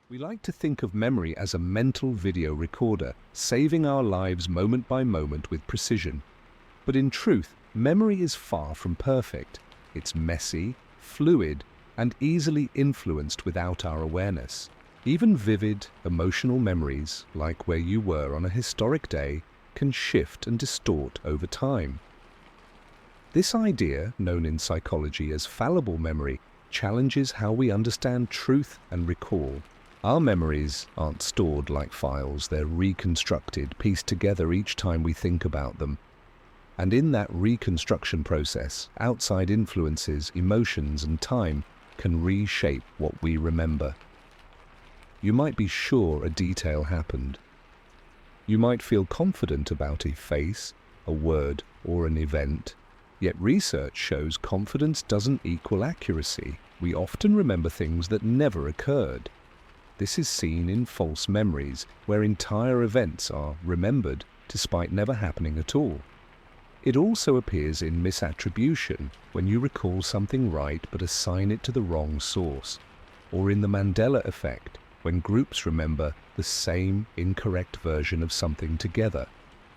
We like to think of memory as a mental video recorder, saving our lives moment by moment with precision. But in truth, memory is far from perfect. It's messy, fluid, and easily influenced without our awareness. Even vivid, emotional memories, like where you were on a historic day, can shift and distort over time. This idea, known in psychology as fallible memory, challenges how we understand truth and recall. Our memories aren't stored like files, they're reconstructed, pieced together each time we think about them. And in that reconstruction process, outside influences, emotions, and time can reshape what we remember. You might be sure a detail happened. You might feel confident about a face, a word, or an event. Yet research shows confidence doesn't equal accuracy. We often remember things that never occurred. This is seen in false memories, where entire events are remembered despite never happening at all. It also appears in misattribution, when you recall something right but assign it to the wrong source, or in the Mandela effect, when groups remember the same incorrect version of something together,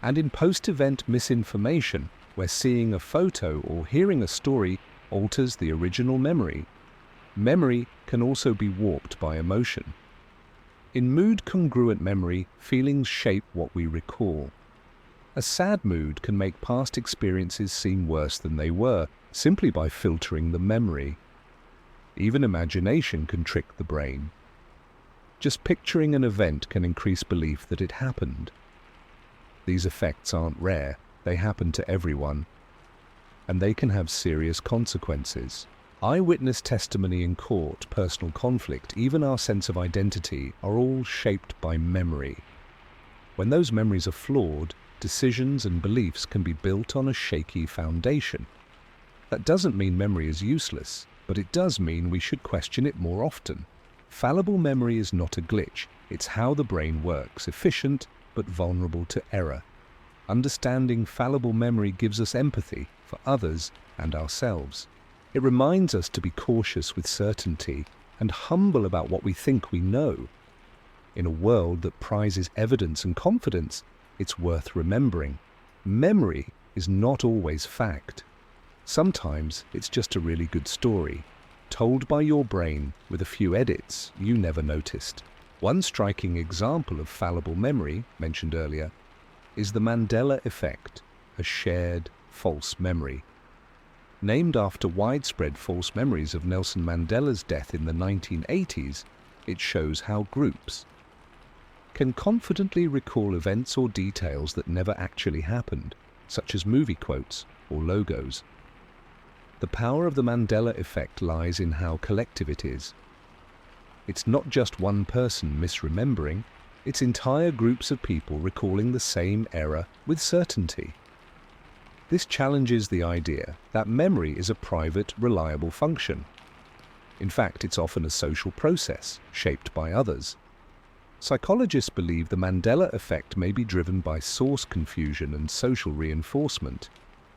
and in post-event misinformation, where seeing a photo or hearing a story alters the original memory. Memory can also be warped by emotion. In mood-congruent memory, feelings shape what we recall. A sad mood can make past experiences seem worse than they were, simply by filtering the memory. Even imagination can trick the brain. Just picturing an event can increase belief that it happened. These effects aren't rare, they happen to everyone, and they can have serious consequences. Eyewitness testimony in court, personal conflict, even our sense of identity are all shaped by memory. When those memories are flawed, decisions and beliefs can be built on a shaky foundation. That doesn't mean memory is useless, but it does mean we should question it more often. Fallible memory is not a glitch, it's how the brain works, efficient but vulnerable to error. Understanding fallible memory gives us empathy for others and ourselves. It reminds us to be cautious with certainty and humble about what we think we know. In a world that prizes evidence and confidence, it's worth remembering. Memory is not always fact. Sometimes it's just a really good story, told by your brain with a few edits you never noticed. One striking example of fallible memory, mentioned earlier, is the Mandela effect, a shared false memory. Named after widespread false memories of Nelson Mandela's death in the 1980s, it shows how groups can confidently recall events or details that never actually happened, such as movie quotes or logos. The power of the Mandela effect lies in how collective it is. It's not just one person misremembering, it's entire groups of people recalling the same error with certainty. This challenges the idea that memory is a private, reliable function. In fact, it's often a social process, shaped by others. Psychologists believe the Mandela effect may be driven by source confusion and social reinforcement.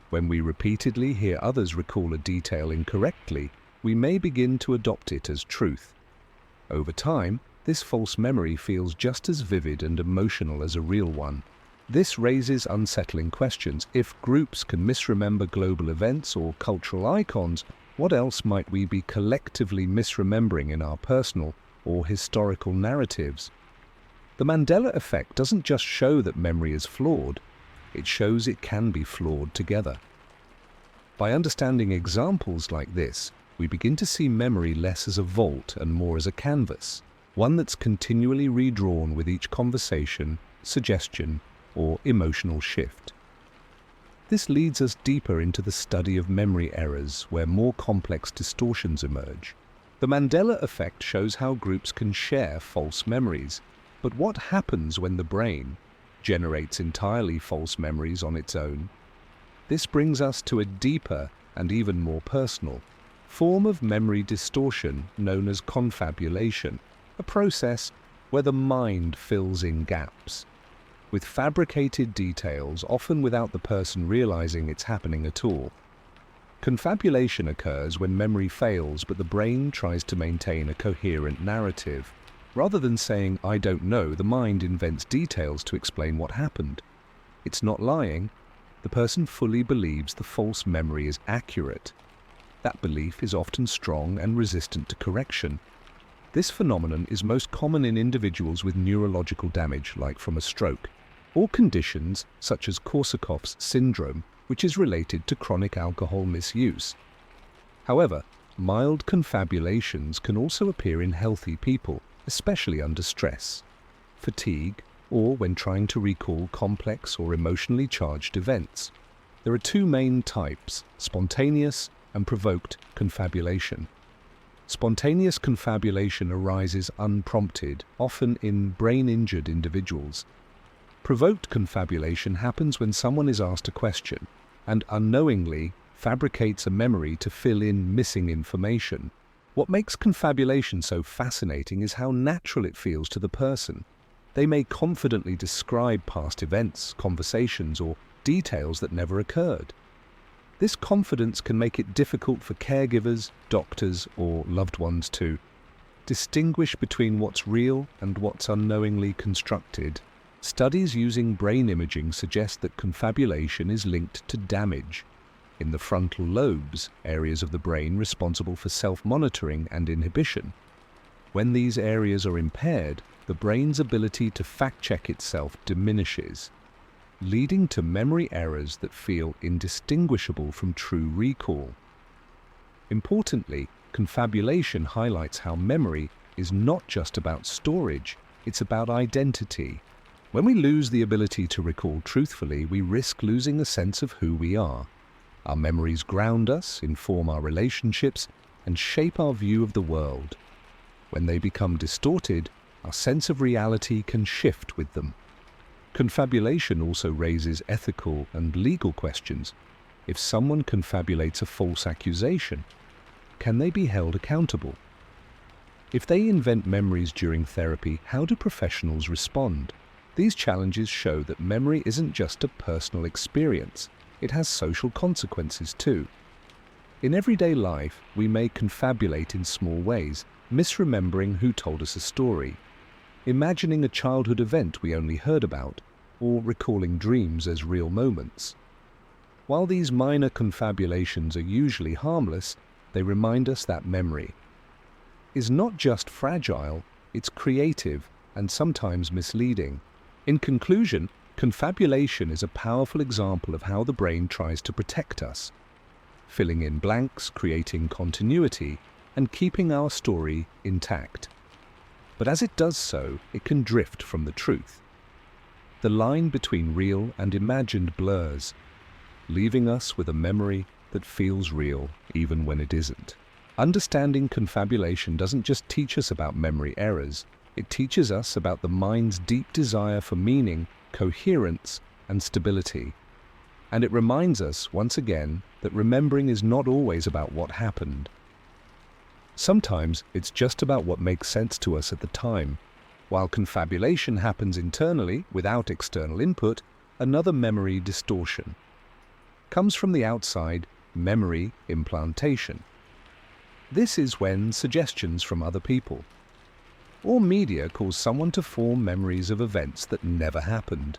When we repeatedly hear others recall a detail incorrectly, we may begin to adopt it as truth. Over time, this false memory feels just as vivid and emotional as a real one. This raises unsettling questions. If groups can misremember global events or cultural icons, what else might we be collectively misremembering in our personal or historical narratives? The Mandela effect doesn't just show that memory is flawed, it shows it can be flawed together. By understanding examples like this, we begin to see memory less as a vault and more as a canvas, one that's continually redrawn with each conversation, suggestion, or emotional shift. This leads us deeper into the study of memory errors, where more complex distortions emerge. The Mandela effect shows how groups can share false memories, but what happens when the brain generates entirely false memories on its own? This brings us to a deeper and even more personal form of memory distortion known as confabulation, a process where the mind fills in gaps with fabricated details, often without the person realizing it's happening at all. Confabulation occurs when memory fails but the brain tries to maintain a coherent narrative. Rather than saying, "I don't know," the mind invents details to explain what happened. It's not lying. The person fully believes the false memory is accurate. That belief is often strong and resistant to correction. This phenomenon is most common in individuals with neurological damage, like from a stroke, or conditions such as Korsakoff's syndrome, which is related to chronic alcohol misuse. However, mild confabulations can also appear in healthy people, especially under stress, fatigue, or when trying to recall complex or emotionally charged events. There are two main types: spontaneous and provoked confabulation. Spontaneous confabulation arises unprompted, often in brain-injured individuals. Provoked confabulation happens when someone is asked a question and unknowingly fabricates a memory to fill in missing information. What makes confabulation so fascinating is how natural it feels to the person. They may confidently describe past events, conversations, or details that never occurred. This confidence can make it difficult for caregivers, doctors, or loved ones to distinguish between what's real and what's unknowingly constructed. Studies using brain imaging suggest that confabulation is linked to damage in the frontal lobes, areas of the brain responsible for self-monitoring and inhibition. When these areas are impaired, the brain's ability to fact-check itself diminishes, leading to memory errors that feel indistinguishable from true recall. Importantly, confabulation highlights how memory is not just about storage, it's about identity. When we lose the ability to recall truthfully, we risk losing a sense of who we are. Our memories ground us, inform our relationships, and shape our view of the world. When they become distorted, our sense of reality can shift with them. Confabulation also raises ethical and legal questions. If someone confabulates a false accusation, can they be held accountable? If they invent memories during therapy, how do professionals respond? These challenges show that memory isn't just a personal experience, it has social consequences too. In everyday life, we may confabulate in small ways, misremembering who told us a story, imagining a childhood event we only heard about, or recalling dreams as real moments. While these minor confabulations are usually harmless, they remind us that memory is not just fragile, it's creative and sometimes misleading. In conclusion, confabulation is a powerful example of how the brain tries to protect us, filling in blanks, creating continuity, and keeping our story intact. But as it does so, it can drift from the truth. The line between real and imagined blurs, leaving us with a memory that feels real even when it isn't. Understanding confabulation doesn't just teach us about memory errors, it teaches us about the mind's deep desire for meaning, coherence, and stability. And it reminds us, once again, that remembering is not always about what happened. Sometimes it's just about what makes sense to us at the time. While confabulation happens internally, without external input, another memory distortion comes from the outside: memory implantation. This is when suggestions from other people or media cause someone to form memories of events that never happened.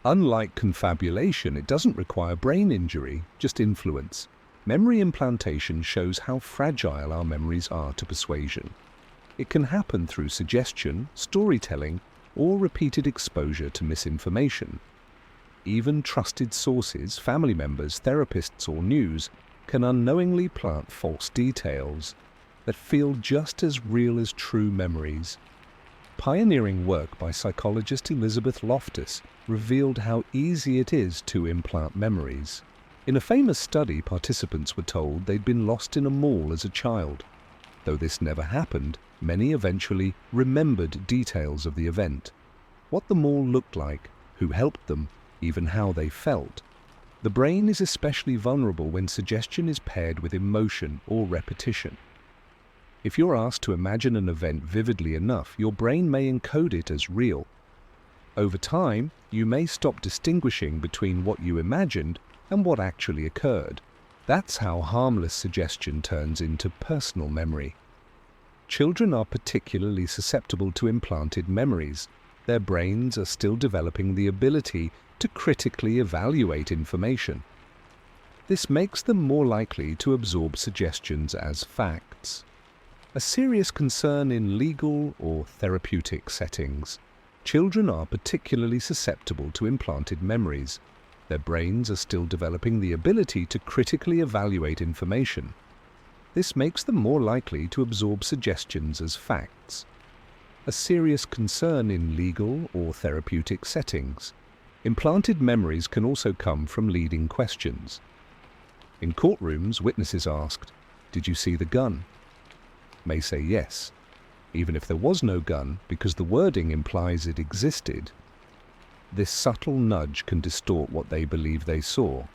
Unlike confabulation, it doesn't require brain injury, just influence. Memory implantation shows how fragile our memories are to persuasion. It can happen through suggestion, storytelling, or repeated exposure to misinformation. Even trusted sources, family members, therapists, or news can unknowingly plant false details that feel just as real as true memories. Pioneering work by psychologist Elizabeth Loftus revealed how easy it is to implant memories. In a famous study, participants were told they'd been lost in a mall as a child. Though this never happened, many eventually remembered details of the event. What the mall looked like, who helped them, even how they felt. The brain is especially vulnerable when suggestion is paired with emotion or repetition. If you're asked to imagine an event vividly enough, your brain may encode it as real. Over time, you may stop distinguishing between what you imagined and what actually occurred. That's how harmless suggestion turns into personal memory. Children are particularly susceptible to implanted memories. Their brains are still developing the ability to critically evaluate information. This makes them more likely to absorb suggestions as facts. A serious concern in legal or therapeutic settings. Children are particularly susceptible to implanted memories. Their brains are still developing the ability to critically evaluate information. This makes them more likely to absorb suggestions as facts. A serious concern in legal or therapeutic settings. Implanted memories can also come from leading questions. In courtrooms, witnesses asked, "Did you see the gun?" May say yes, even if there was no gun, because the wording implies it existed. This subtle nudge can distort what they believe they saw.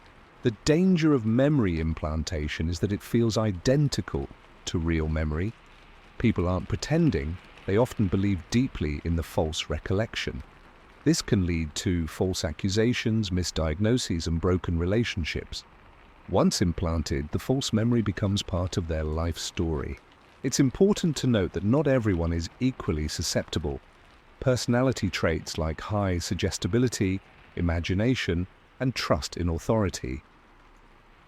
The danger of memory implantation is that it feels identical to real memory. People aren't pretending, they often believe deeply in the false recollection. This can lead to false accusations, misdiagnoses, and broken relationships. Once implanted, the false memory becomes part of their life story. It's important to note that not everyone is equally susceptible. Personality traits like high suggestibility, imagination, and trust in authority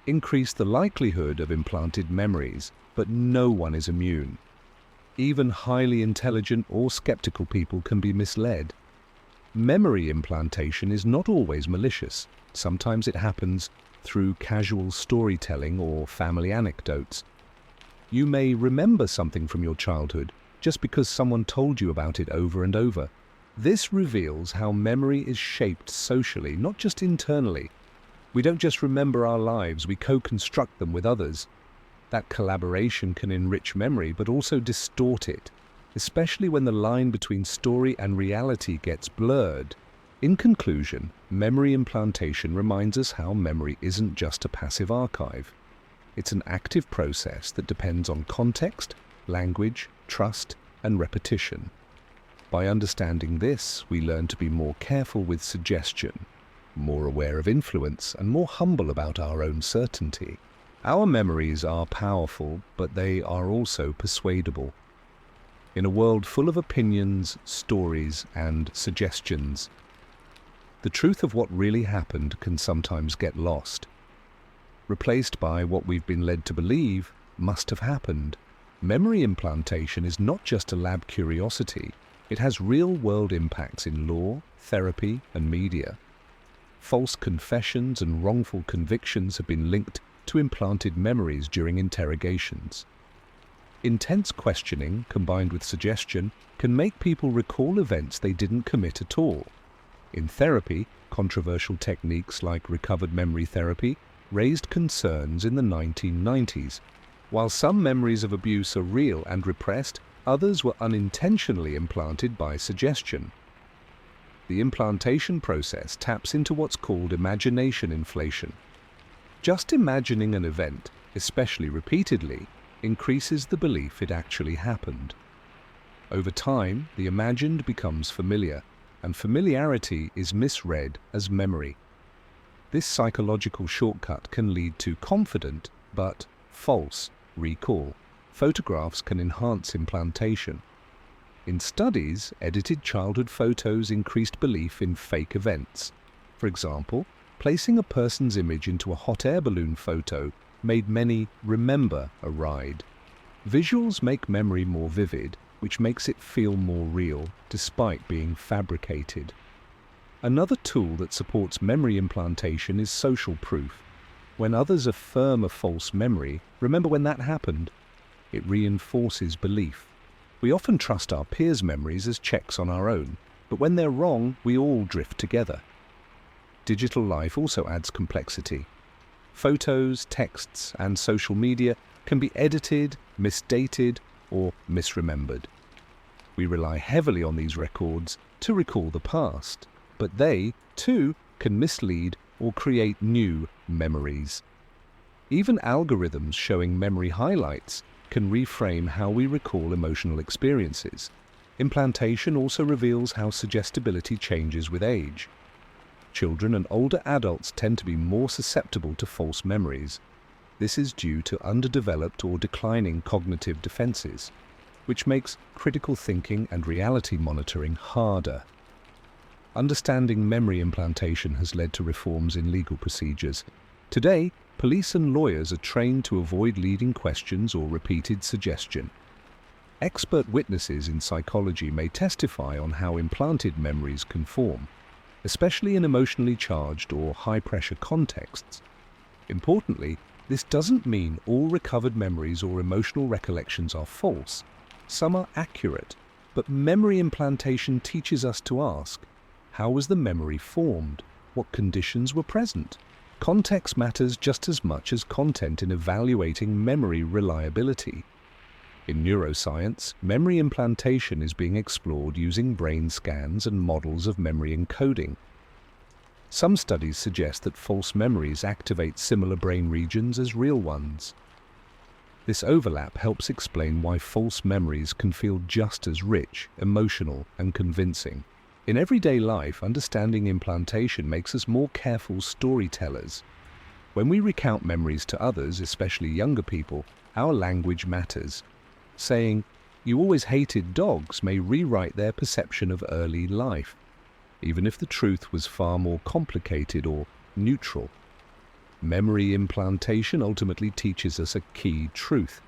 increase the likelihood of implanted memories, but no one is immune. Even highly intelligent or skeptical people can be misled. Memory implantation is not always malicious. Sometimes it happens through casual storytelling or family anecdotes. You may remember something from your childhood just because someone told you about it over and over. This reveals how memory is shaped socially, not just internally. We don't just remember our lives, we co-construct them with others. That collaboration can enrich memory, but also distort it, especially when the line between story and reality gets blurred. In conclusion, memory implantation reminds us how memory isn't just a passive archive. It's an active process that depends on context, language, trust, and repetition. By understanding this, we learn to be more careful with suggestion, more aware of influence, and more humble about our own certainty. Our memories are powerful, but they are also persuadable. In a world full of opinions, stories, and suggestions, the truth of what really happened can sometimes get lost, replaced by what we've been led to believe must have happened. Memory implantation is not just a lab curiosity, it has real-world impacts in law, therapy, and media. False confessions and wrongful convictions have been linked to implanted memories during interrogations. Intense questioning, combined with suggestion, can make people recall events they didn't commit at all. In therapy, controversial techniques like recovered memory therapy raised concerns in the 1990s. While some memories of abuse are real and repressed, others were unintentionally implanted by suggestion. The implantation process taps into what's called imagination inflation. Just imagining an event, especially repeatedly, increases the belief it actually happened. Over time, the imagined becomes familiar, and familiarity is misread as memory. This psychological shortcut can lead to confident, but false, recall. Photographs can enhance implantation. In studies, edited childhood photos increased belief in fake events. For example, placing a person's image into a hot air balloon photo made many remember a ride. Visuals make memory more vivid, which makes it feel more real, despite being fabricated. Another tool that supports memory implantation is social proof. When others affirm a false memory, remember when that happened. It reinforces belief. We often trust our peers' memories as checks on our own, but when they're wrong, we all drift together. Digital life also adds complexity. Photos, texts, and social media can be edited, misdated, or misremembered. We rely heavily on these records to recall the past, but they, too, can mislead or create new memories. Even algorithms showing memory highlights can reframe how we recall emotional experiences. Implantation also reveals how suggestibility changes with age. Children and older adults tend to be more susceptible to false memories. This is due to underdeveloped or declining cognitive defenses. which makes critical thinking and reality monitoring harder. Understanding memory implantation has led to reforms in legal procedures. Today, police and lawyers are trained to avoid leading questions or repeated suggestion. Expert witnesses in psychology may testify on how implanted memories can form, especially in emotionally charged or high-pressure contexts. Importantly, this doesn't mean all recovered memories or emotional recollections are false. Some are accurate, but memory implantation teaches us to ask, how was the memory formed? What conditions were present? Context matters just as much as content in evaluating memory reliability. In neuroscience, memory implantation is being explored using brain scans and models of memory encoding. Some studies suggest that false memories activate similar brain regions as real ones. This overlap helps explain why false memories can feel just as rich, emotional, and convincing. In everyday life, understanding implantation makes us more careful storytellers. When we recount memories to others, especially younger people, our language matters. Saying, "You always hated dogs," may rewrite their perception of early life, even if the truth was far more complicated or neutral. Memory implantation ultimately teaches us a key truth.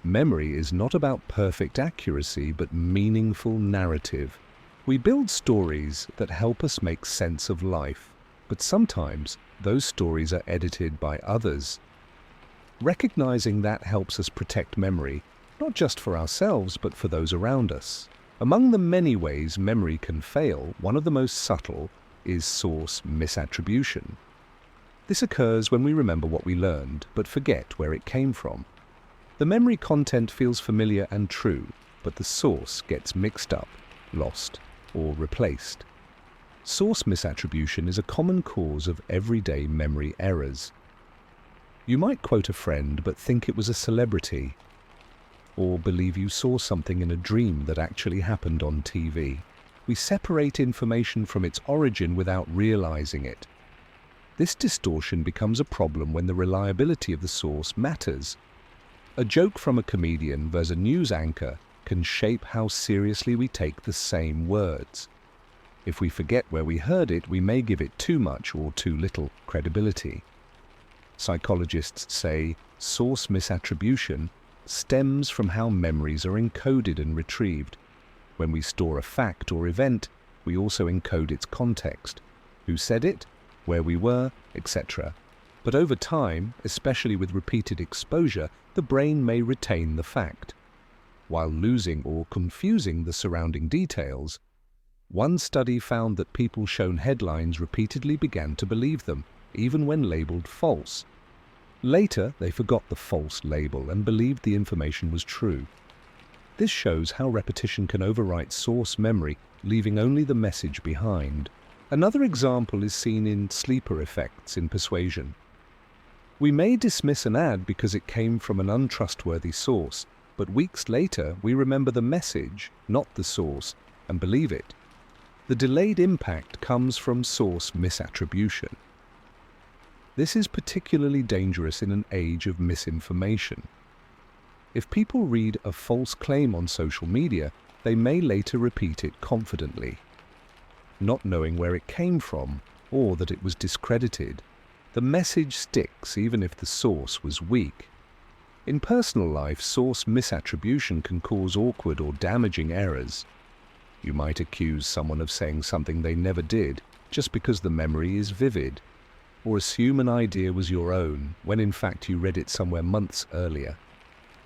Memory is not about perfect accuracy, but meaningful narrative. We build stories that help us make sense of life, but sometimes those stories are edited by others. Recognizing that helps us protect memory, not just for ourselves, but for those around us. Among the many ways memory can fail, one of the most subtle is source misattribution. This occurs when we remember what we learned, but forget where it came from. The memory content feels familiar and true, but the source gets mixed up, lost, or replaced. Source misattribution is a common cause of everyday memory errors. You might quote a friend but think it was a celebrity, or believe you saw something in a dream that actually happened on TV. We separate information from its origin without realizing it. This distortion becomes a problem when the reliability of the source matters. A joke from a comedian versus a news anchor can shape how seriously we take the same words. If we forget where we heard it, we may give it too much or too little credibility. Psychologists say source misattribution stems from how memories are encoded and retrieved. When we store a fact or event, we also encode its context. Who said it, where we were, etc. But over time, especially with repeated exposure, the brain may retain the fact, while losing or confusing the surrounding details. One study found that people shown headlines repeatedly began to believe them, even when labeled false. Later, they forgot the false label and believed the information was true. This shows how repetition can overwrite source memory, leaving only the message behind. Another example is seen in sleeper effects in persuasion. We may dismiss an ad because it came from an untrustworthy source, but weeks later we remember the message, not the source, and believe it. The delayed impact comes from source misattribution. This is particularly dangerous in an age of misinformation. If people read a false claim on social media, they may later repeat it confidently, not knowing where it came from or that it was discredited. The message sticks even if the source was weak. In personal life, source misattribution can cause awkward or damaging errors. You might accuse someone of saying something they never did just because the memory is vivid, or assume an idea was your own when in fact you read it somewhere months earlier.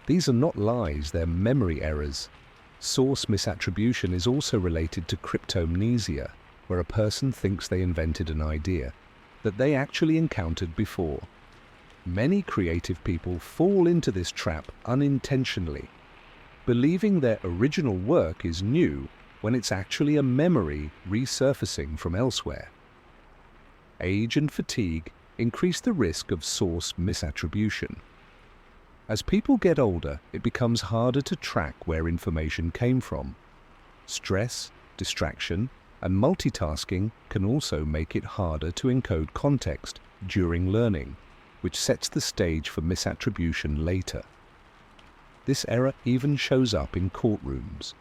These are not lies, they're memory errors. Source misattribution is also related to cryptomnesia, where a person thinks they invented an idea that they actually encountered before. Many creative people fall into this trap unintentionally, believing their original work is new when it's actually a memory resurfacing from elsewhere. Age and fatigue increase the risk of source misattribution. As people get older, it becomes harder to track where information came from. Stress, distraction, and multitasking can also make it harder to encode context during learning, which sets the stage for misattribution later. This error even shows up in courtrooms.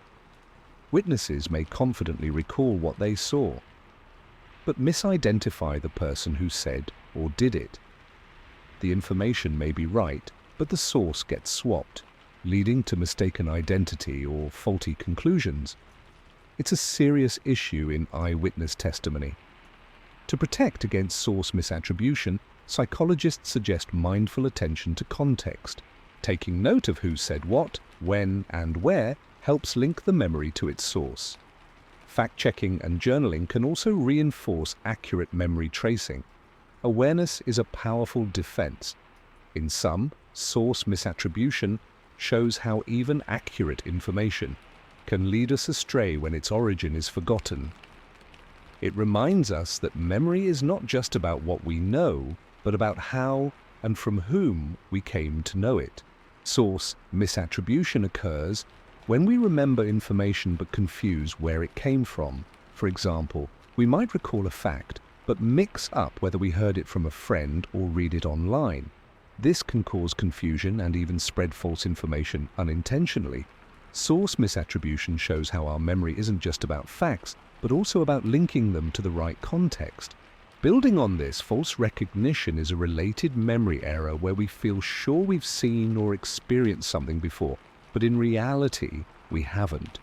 Witnesses may confidently recall what they saw, but misidentify the person who said or did it. The information may be right, but the source gets swapped, leading to mistaken identity or faulty conclusions. It's a serious issue in eyewitness testimony. To protect against source misattribution, psychologists suggest mindful attention to context. Taking note of who said what, when, and where helps link the memory to its source. Fact-checking and journaling can also reinforce accurate memory tracing. Awareness is a powerful defense. In sum, source misattribution shows how even accurate information can lead us astray when its origin is forgotten. It reminds us that memory is not just about what we know, but about how and from whom we came to know it. Source misattribution occurs when we remember information but confuse where it came from. For example, we might recall a fact, but mix up whether we heard it from a friend or read it online. This can cause confusion and even spread false information unintentionally. Source misattribution shows how our memory isn't just about facts, but also about linking them to the right context. Building on this, false recognition is a related memory error where we feel sure we've seen or experienced something before, but in reality, we haven't.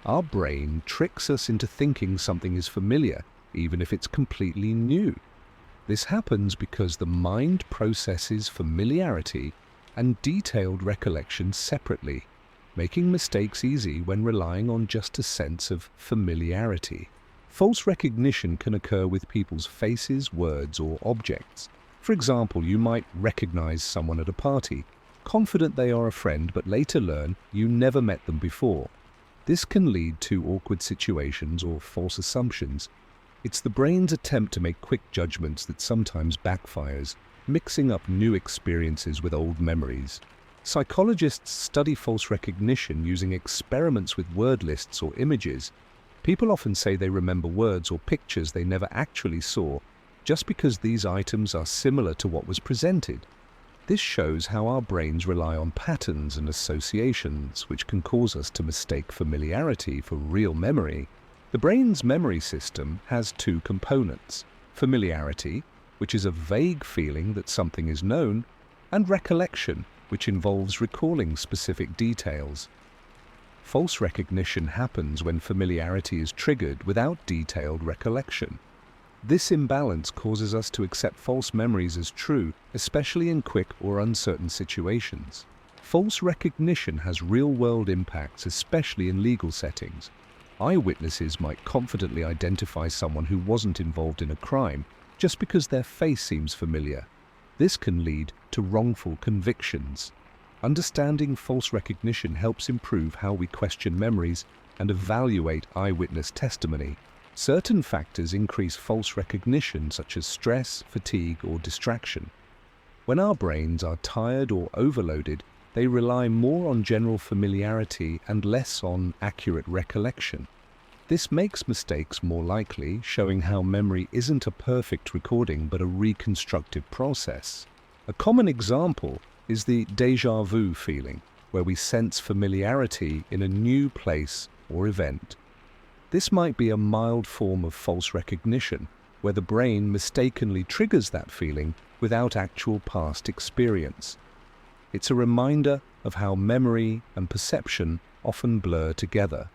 Our brain tricks us into thinking something is familiar, even if it's completely new. This happens because the mind processes familiarity and detailed recollection separately, making mistakes easy when relying on just a sense of familiarity. False recognition can occur with people's faces, words, or objects. For example, you might recognize someone at a party, confident they are a friend, but later learn you never met them before. This can lead to awkward situations or false assumptions. It's the brain's attempt to make quick judgments that sometimes backfires, mixing up new experiences with old memories. Psychologists study false recognition using experiments with word lists or images. People often say they remember words or pictures they never actually saw, just because these items are similar to what was presented. This shows how our brains rely on patterns and associations, which can cause us to mistake familiarity for real memory. The brain's memory system has two components: familiarity, which is a vague feeling that something is known, and recollection, which involves recalling specific details. False recognition happens when familiarity is triggered without detailed recollection. This imbalance causes us to accept false memories as true, especially in quick or uncertain situations. False recognition has real-world impacts, especially in legal settings. Eyewitnesses might confidently identify someone who wasn't involved in a crime just because their face seems familiar. This can lead to wrongful convictions. Understanding false recognition helps improve how we question memories and evaluate eyewitness testimony. Certain factors increase false recognition, such as stress, fatigue, or distraction. When our brains are tired or overloaded, they rely more on general familiarity and less on accurate recollection. This makes mistakes more likely, showing how memory isn't a perfect recording but a reconstructive process. A common example is the déjà vu feeling, where we sense familiarity in a new place or event. This might be a mild form of false recognition, where the brain mistakenly triggers that feeling without actual past experience. It's a reminder of how memory and perception often blur together.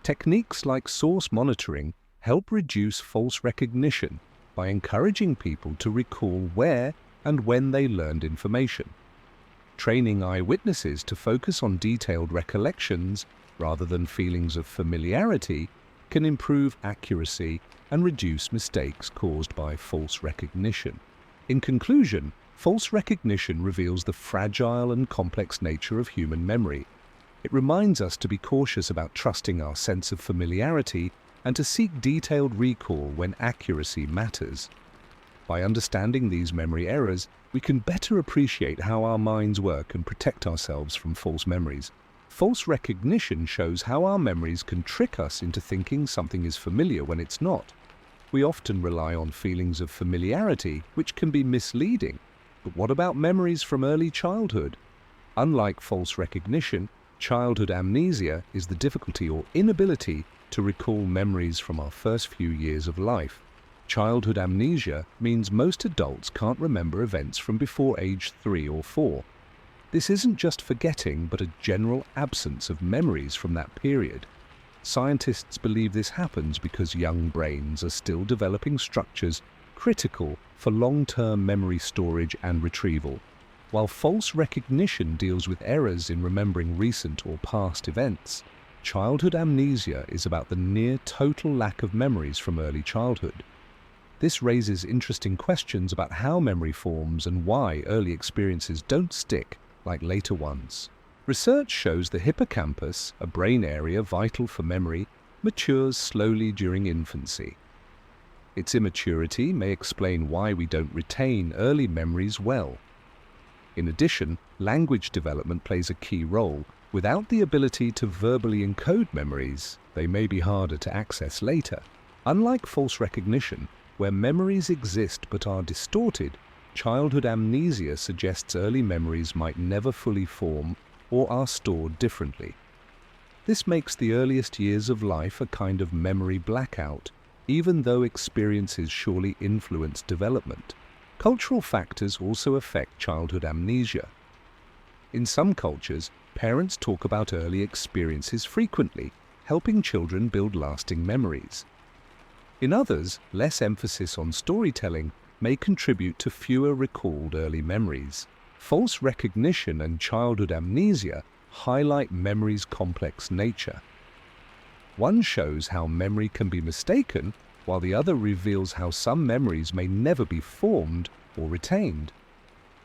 Techniques like source monitoring help reduce false recognition by encouraging people to recall where and when they learned information. Training eyewitnesses to focus on detailed recollections rather than feelings of familiarity can improve accuracy and reduce mistakes caused by false recognition. In conclusion, false recognition reveals the fragile and complex nature of human memory. It reminds us to be cautious about trusting our sense of familiarity and to seek detailed recall when accuracy matters. By understanding these memory errors, we can better appreciate how our minds work and protect ourselves from false memories. False recognition shows how our memories can trick us into thinking something is familiar when it's not. We often rely on feelings of familiarity, which can be misleading. But what about memories from early childhood? Unlike false recognition, childhood amnesia is the difficulty or inability to recall memories from our first few years of life. Childhood amnesia means most adults can't remember events from before age 3 or 4. This isn't just forgetting, but a general absence of memories from that period. Scientists believe this happens because young brains are still developing structures critical for long-term memory storage and retrieval. While false recognition deals with errors in remembering recent or past events, childhood amnesia is about the near total lack of memories from early childhood. This raises interesting questions about how memory forms and why early experiences don't stick like later ones. Research shows the hippocampus, a brain area vital for memory, matures slowly during infancy. Its immaturity may explain why we don't retain early memories well. In addition, language development plays a key role. Without the ability to verbally encode memories, they may be harder to access later. Unlike false recognition, where memories exist but are distorted, childhood amnesia suggests early memories might never fully form or are stored differently. This makes the earliest years of life a kind of memory blackout, even though experiences surely influence development. Cultural factors also affect childhood amnesia. In some cultures, parents talk about early experiences frequently, helping children build lasting memories. In others, less emphasis on storytelling may contribute to fewer recalled early memories. False recognition and childhood amnesia highlight memory's complex nature. One shows how memory can be mistaken, while the other reveals how some memories may never be formed or retained.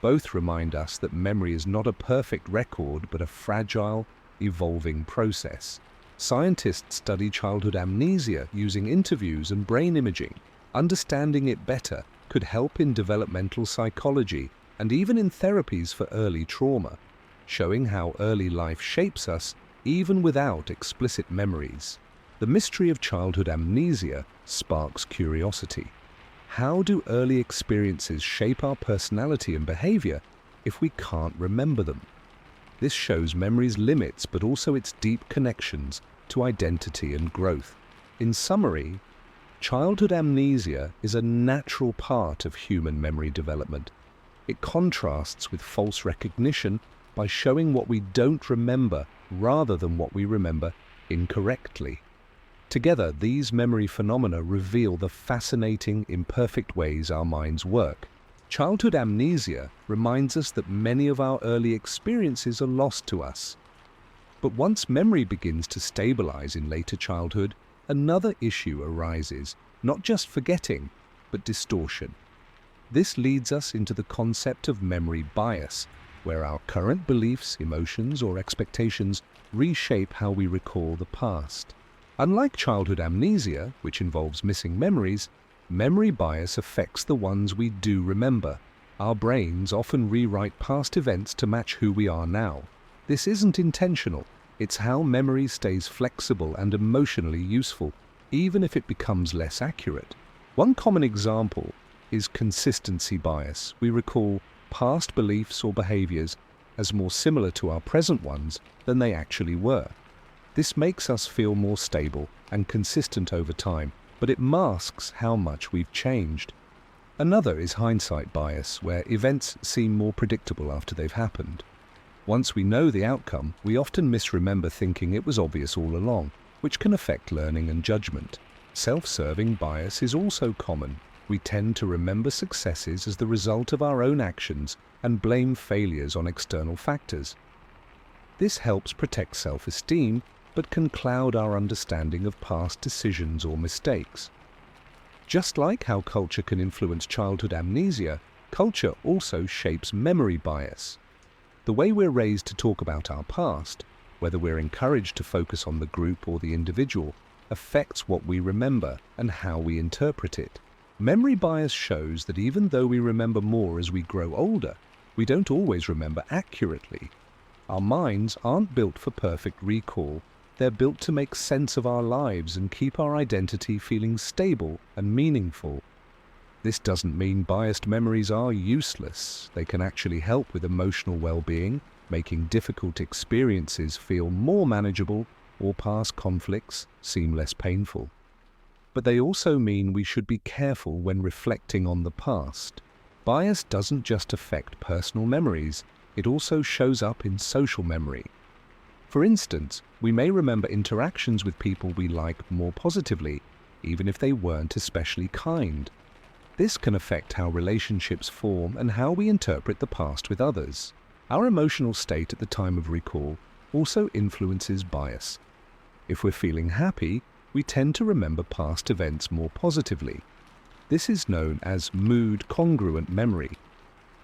Both remind us that memory is not a perfect record but a fragile, evolving process. Scientists study childhood amnesia using interviews and brain imaging. Understanding it better could help in developmental psychology and even in therapies for early trauma, showing how early life shapes us even without explicit memories. The mystery of childhood amnesia sparks curiosity. How do early experiences shape our personality and behavior if we can't remember them? This shows memory's limits but also its deep connections to identity and growth. In summary, childhood amnesia is a natural part of human memory development. It contrasts with false recognition by showing what we don't remember rather than what we remember incorrectly. Together, these memory phenomena reveal the fascinating, imperfect ways our minds work. Childhood amnesia reminds us that many of our early experiences are lost to us. But once memory begins to stabilize in later childhood, another issue arises, not just forgetting, but distortion. This leads us into the concept of memory bias, where our current beliefs, emotions, or expectations reshape how we recall the past. Unlike childhood amnesia, which involves missing memories, memory bias affects the ones we do remember. Our brains often rewrite past events to match who we are now. This isn't intentional. It's how memory stays flexible and emotionally useful, even if it becomes less accurate. One common example is consistency bias. We recall past beliefs or behaviors as more similar to our present ones than they actually were. This makes us feel more stable and consistent over time, but it masks how much we've changed. Another is hindsight bias, where events seem more predictable after they've happened. Once we know the outcome, we often misremember thinking it was obvious all along, which can affect learning and judgment. Self-serving bias is also common. We tend to remember successes as the result of our own actions and blame failures on external factors. This helps protect self-esteem, but can cloud our understanding of past decisions or mistakes. Just like how culture can influence childhood amnesia, culture also shapes memory bias. The way we're raised to talk about our past, whether we're encouraged to focus on the group or the individual, affects what we remember and how we interpret it. Memory bias shows that even though we remember more as we grow older, we don't always remember accurately. Our minds aren't built for perfect recall. They're built to make sense of our lives and keep our identity feeling stable and meaningful. This doesn't mean biased memories are useless. They can actually help with emotional well-being, making difficult experiences feel more manageable or past conflicts seem less painful. But they also mean we should be careful when reflecting on the past. Bias doesn't just affect personal memories, it also shows up in social memory. For instance, we may remember interactions with people we like more positively, even if they weren't especially kind. This can affect how relationships form and how we interpret the past with others. Our emotional state at the time of recall also influences bias. If we're feeling happy, we tend to remember past events more positively. This is known as mood-congruent memory.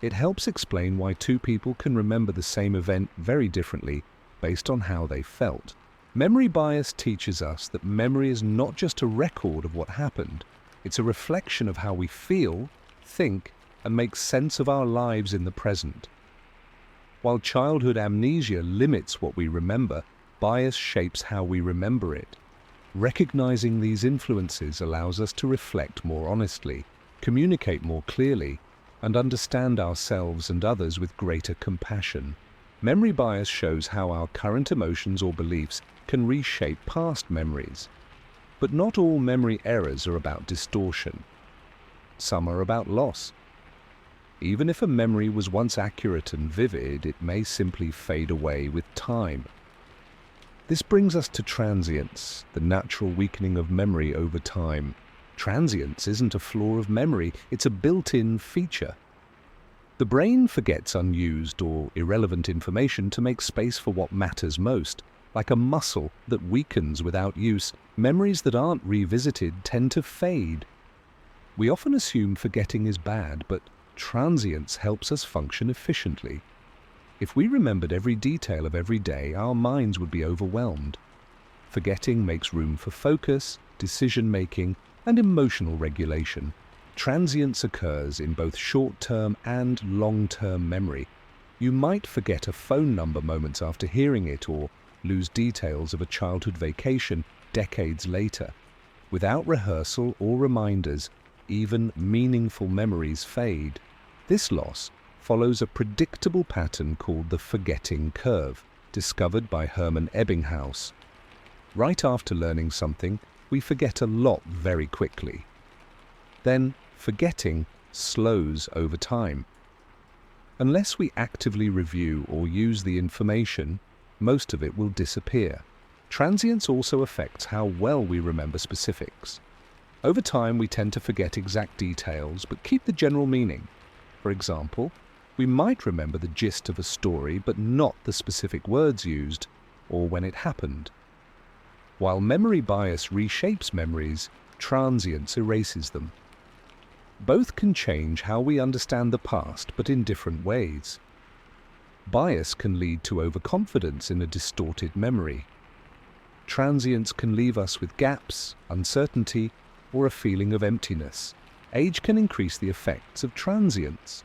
It helps explain why two people can remember the same event very differently based on how they felt. Memory bias teaches us that memory is not just a record of what happened, it's a reflection of how we feel, think, and make sense of our lives in the present. While childhood amnesia limits what we remember, bias shapes how we remember it. Recognizing these influences allows us to reflect more honestly, communicate more clearly, and understand ourselves and others with greater compassion. Memory bias shows how our current emotions or beliefs can reshape past memories. But not all memory errors are about distortion. Some are about loss. Even if a memory was once accurate and vivid, it may simply fade away with time. This brings us to transience, the natural weakening of memory over time. Transience isn't a flaw of memory, it's a built-in feature. The brain forgets unused or irrelevant information to make space for what matters most. Like a muscle that weakens without use, memories that aren't revisited tend to fade. We often assume forgetting is bad, but transience helps us function efficiently. If we remembered every detail of every day, our minds would be overwhelmed. Forgetting makes room for focus, decision-making, and emotional regulation. Transience occurs in both short-term and long-term memory. You might forget a phone number moments after hearing it or lose details of a childhood vacation decades later. Without rehearsal or reminders, even meaningful memories fade. This loss follows a predictable pattern called the forgetting curve, discovered by Hermann Ebbinghaus. Right after learning something, we forget a lot very quickly. Then, forgetting slows over time. Unless we actively review or use the information, most of it will disappear. Transience also affects how well we remember specifics. Over time, we tend to forget exact details, but keep the general meaning. For example, we might remember the gist of a story, but not the specific words used or when it happened. While memory bias reshapes memories, transience erases them. Both can change how we understand the past, but in different ways. Bias can lead to overconfidence in a distorted memory. Transience can leave us with gaps, uncertainty, or a feeling of emptiness. Age can increase the effects of transience.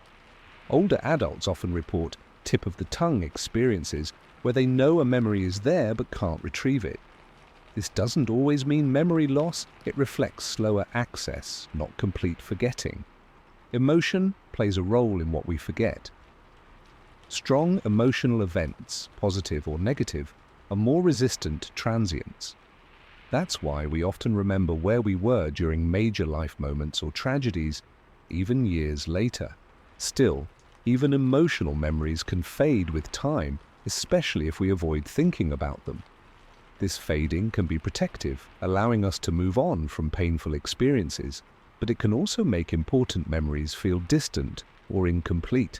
Older adults often report tip-of-the-tongue experiences where they know a memory is there but can't retrieve it. This doesn't always mean memory loss, it reflects slower access, not complete forgetting. Emotion plays a role in what we forget. Strong emotional events, positive or negative, are more resistant to transience. That's why we often remember where we were during major life moments or tragedies, even years later. Still, even emotional memories can fade with time, especially if we avoid thinking about them. This fading can be protective, allowing us to move on from painful experiences, but it can also make important memories feel distant or incomplete.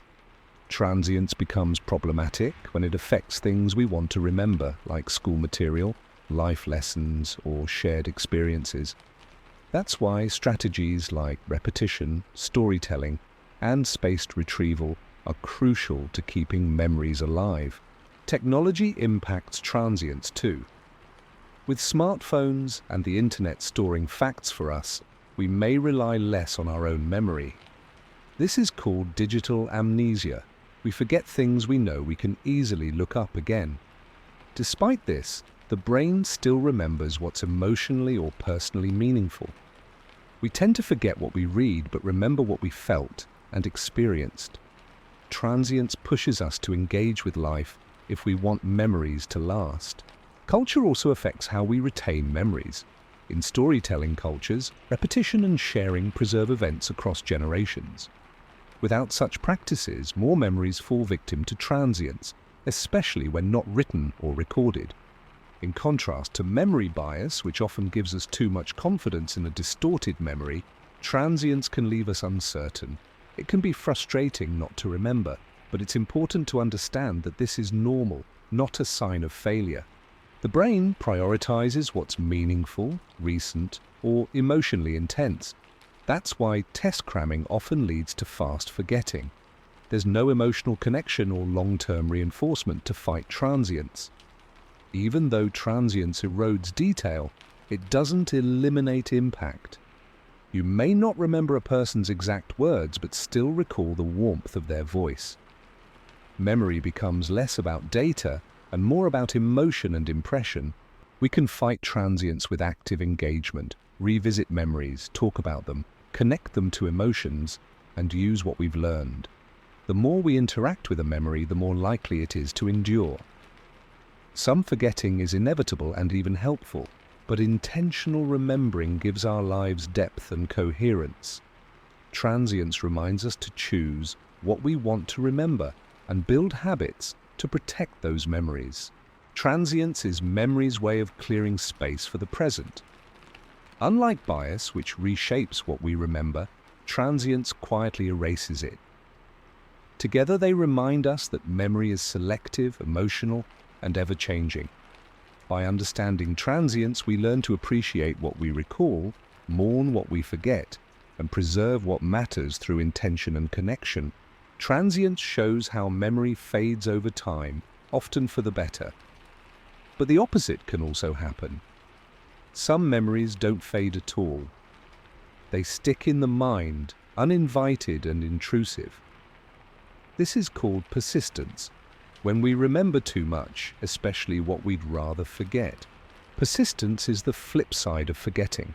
Transience becomes problematic when it affects things we want to remember, like school material, life lessons, or shared experiences. That's why strategies like repetition, storytelling, and spaced retrieval are crucial to keeping memories alive. Technology impacts transience too. With smartphones and the internet storing facts for us, we may rely less on our own memory. This is called digital amnesia. We forget things we know we can easily look up again. Despite this, the brain still remembers what's emotionally or personally meaningful. We tend to forget what we read but remember what we felt and experienced. transience pushes us to engage with life if we want memories to last. Culture also affects how we retain memories. In storytelling cultures, repetition and sharing preserve events across generations. Without such practices, more memories fall victim to transience, especially when not written or recorded. In contrast to memory bias, which often gives us too much confidence in a distorted memory, transience can leave us uncertain. It can be frustrating not to remember, but it's important to understand that this is normal, not a sign of failure. The brain prioritizes what's meaningful, recent, or emotionally intense. That's why test cramming often leads to fast forgetting. There's no emotional connection or long-term reinforcement to fight transience. Even though transience erodes detail, it doesn't eliminate impact. You may not remember a person's exact words, but still recall the warmth of their voice. Memory becomes less about data and more about emotion and impression. We can fight transience with active engagement, revisit memories, talk about them, connect them to emotions, and use what we've learned. The more we interact with a memory, the more likely it is to endure. Some forgetting is inevitable and even helpful, but intentional remembering gives our lives depth and coherence. Transience reminds us to choose what we want to remember and build habits to protect those memories. Transience is memory's way of clearing space for the present. Unlike bias, which reshapes what we remember, transience quietly erases it. Together they remind us that memory is selective, emotional, and ever-changing. By understanding transience, we learn to appreciate what we recall, mourn what we forget, and preserve what matters through intention and connection. Transience shows how memory fades over time, often for the better. But the opposite can also happen. Some memories don't fade at all. They stick in the mind, uninvited and intrusive. This is called persistence, when we remember too much, especially what we'd rather forget. Persistence is the flip side of forgetting.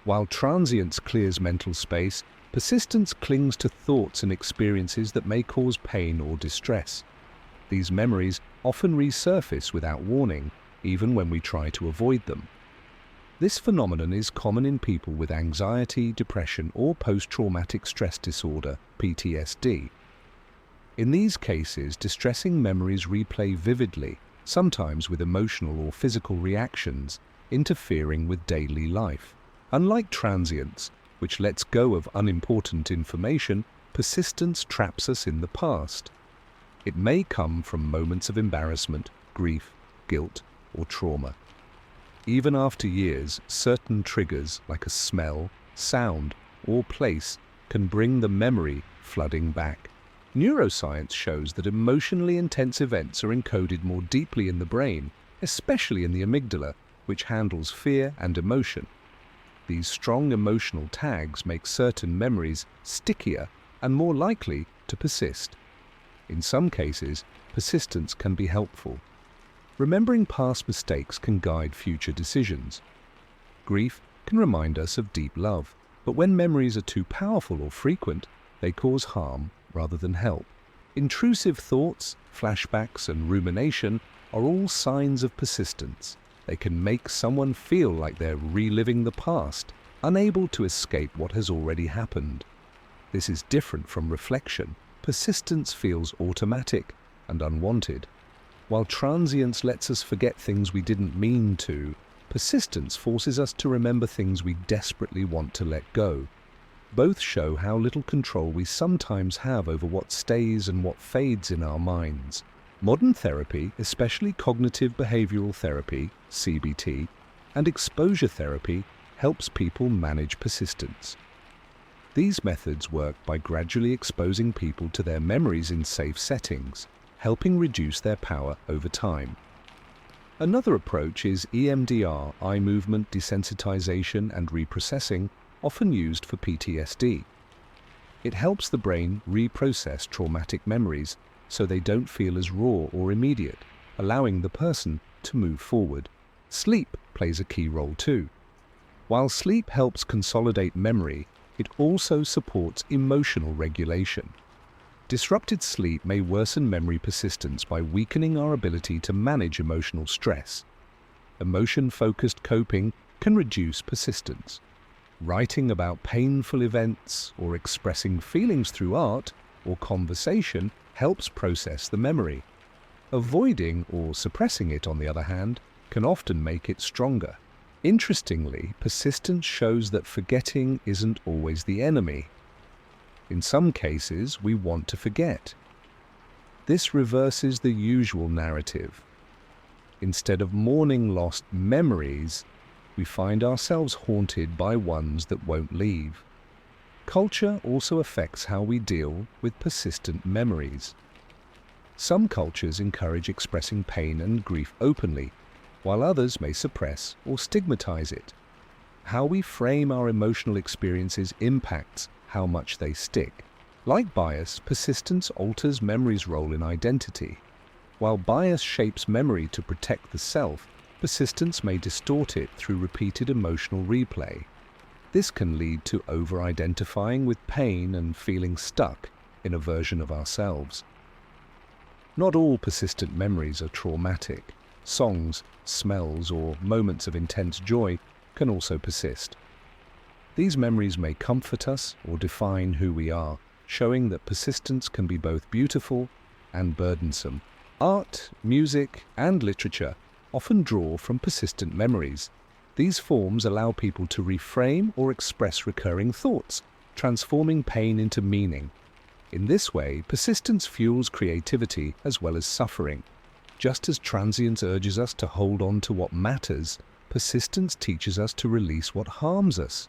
While transience clears mental space, persistence clings to thoughts and experiences that may cause pain or distress. These memories often resurface without warning, even when we try to avoid them. This phenomenon is common in people with anxiety, depression, or post-traumatic stress disorder, PTSD. In these cases, distressing memories replay vividly, sometimes with emotional or physical reactions, interfering with daily life. Unlike transience, which lets go of unimportant information, persistence traps us in the past. It may come from moments of embarrassment, grief, guilt, or trauma. Even after years, certain triggers like a smell, sound, or place can bring the memory flooding back. Neuroscience shows that emotionally intense events are encoded more deeply in the brain, especially in the amygdala, which handles fear and emotion. These strong emotional tags make certain memories stickier and more likely to persist. In some cases, persistence can be helpful. Remembering past mistakes can guide future decisions. Grief can remind us of deep love, but when memories are too powerful or frequent, they cause harm rather than help. Intrusive thoughts, flashbacks, and rumination are all signs of persistence. They can make someone feel like they're reliving the past, unable to escape what has already happened. This is different from reflection. Persistence feels automatic and unwanted. While transience lets us forget things we didn't mean to, persistence forces us to remember things we desperately want to let go. Both show how little control we sometimes have over what stays and what fades in our minds. Modern therapy, especially cognitive behavioral therapy, CBT, and exposure therapy, helps people manage persistence. These methods work by gradually exposing people to their memories in safe settings, helping reduce their power over time. Another approach is EMDR, eye movement desensitization and reprocessing, often used for PTSD. It helps the brain reprocess traumatic memories so they don't feel as raw or immediate, allowing the person to move forward. Sleep plays a key role too. While sleep helps consolidate memory, it also supports emotional regulation. Disrupted sleep may worsen memory persistence by weakening our ability to manage emotional stress. Emotion-focused coping can reduce persistence. Writing about painful events or expressing feelings through art or conversation helps process the memory. Avoiding or suppressing it, on the other hand, can often make it stronger. Interestingly, persistence shows that forgetting isn't always the enemy. In some cases, we want to forget. This reverses the usual narrative. Instead of mourning lost memories, we find ourselves haunted by ones that won't leave. Culture also affects how we deal with persistent memories. Some cultures encourage expressing pain and grief openly, while others may suppress or stigmatize it. How we frame our emotional experiences impacts how much they stick. Like bias, persistence alters memory's role in identity. While bias shapes memory to protect the self, persistence may distort it through repeated emotional replay. This can lead to over-identifying with pain and feeling stuck in a version of ourselves. Not all persistent memories are traumatic. Songs, smells, or moments of intense joy can also persist. These memories may comfort us or define who we are, showing that persistence can be both beautiful and burdensome. Art, music, and literature often draw from persistent memories. These forms allow people to reframe or express recurring thoughts, transforming pain into meaning. In this way, persistence fuels creativity as well as suffering. Just as transience urges us to hold on to what matters, persistence teaches us to release what harms us.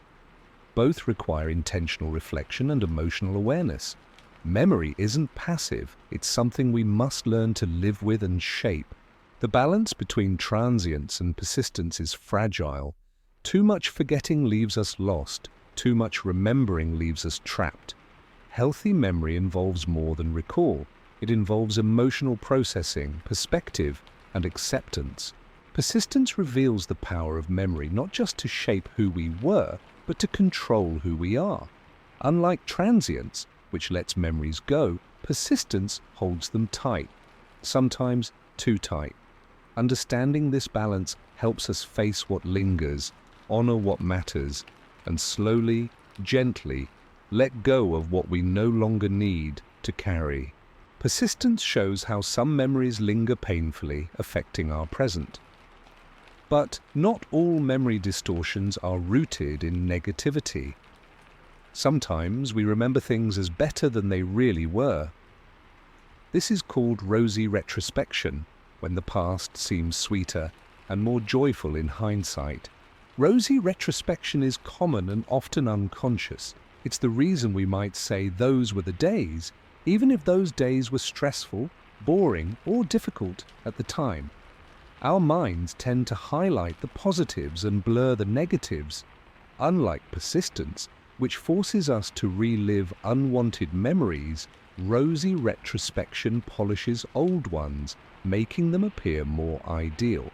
Both require intentional reflection and emotional awareness. Memory isn't passive, it's something we must learn to live with and shape. The balance between transience and persistence is fragile. Too much forgetting leaves us lost, too much remembering leaves us trapped. Healthy memory involves more than recall. It involves emotional processing, perspective, and acceptance. Persistence reveals the power of memory not just to shape who we were, but to control who we are. Unlike transience, which lets memories go, persistence holds them tight, sometimes too tight. Understanding this balance helps us face what lingers, honor what matters, and slowly, gently, let go of what we no longer need to carry. Persistence shows how some memories linger painfully, affecting our present. But not all memory distortions are rooted in negativity. Sometimes we remember things as better than they really were. This is called rosy retrospection, when the past seems sweeter and more joyful in hindsight. Rosy retrospection is common and often unconscious. It's the reason we might say those were the days, even if those days were stressful, boring, or difficult at the time. Our minds tend to highlight the positives and blur the negatives, unlike persistence, which forces us to relive unwanted memories. Rosy retrospection polishes old ones, making them appear more ideal.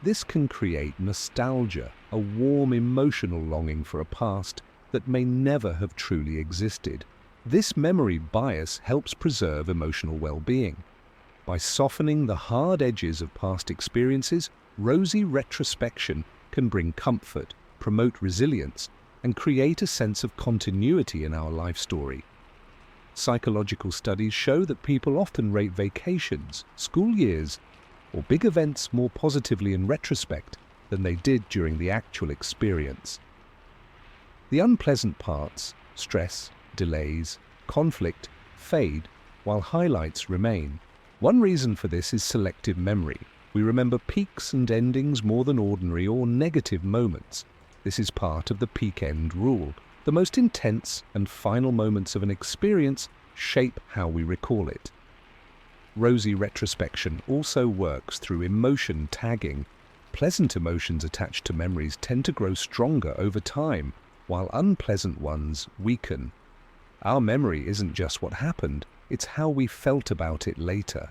This can create nostalgia, a warm emotional longing for a past that may never have truly existed. This memory bias helps preserve emotional well-being. By softening the hard edges of past experiences, rosy retrospection can bring comfort, promote resilience, and create a sense of continuity in our life story. Psychological studies show that people often rate vacations, school years, or big events more positively in retrospect than they did during the actual experience. The unpleasant parts, stress, delays, conflict, fade, while highlights remain. One reason for this is selective memory. We remember peaks and endings more than ordinary or negative moments. This is part of the peak-end rule. The most intense and final moments of an experience shape how we recall it. Rosy retrospection also works through emotion tagging. Pleasant emotions attached to memories tend to grow stronger over time, while unpleasant ones weaken. Our memory isn't just what happened, it's how we felt about it later.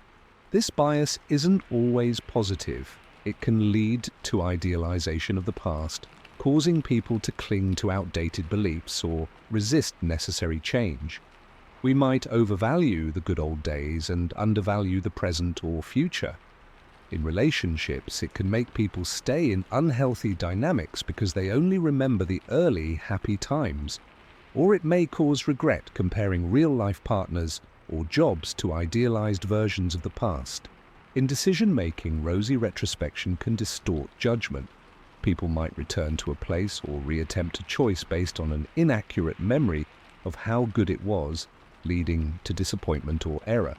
This bias isn't always positive. It can lead to idealization of the past, causing people to cling to outdated beliefs or resist necessary change. We might overvalue the good old days and undervalue the present or future. In relationships, it can make people stay in unhealthy dynamics because they only remember the early, happy times. Or it may cause regret comparing real-life partners or jobs to idealized versions of the past. In decision-making, rosy retrospection can distort judgment. People might return to a place or reattempt a choice based on an inaccurate memory of how good it was, leading to disappointment or error.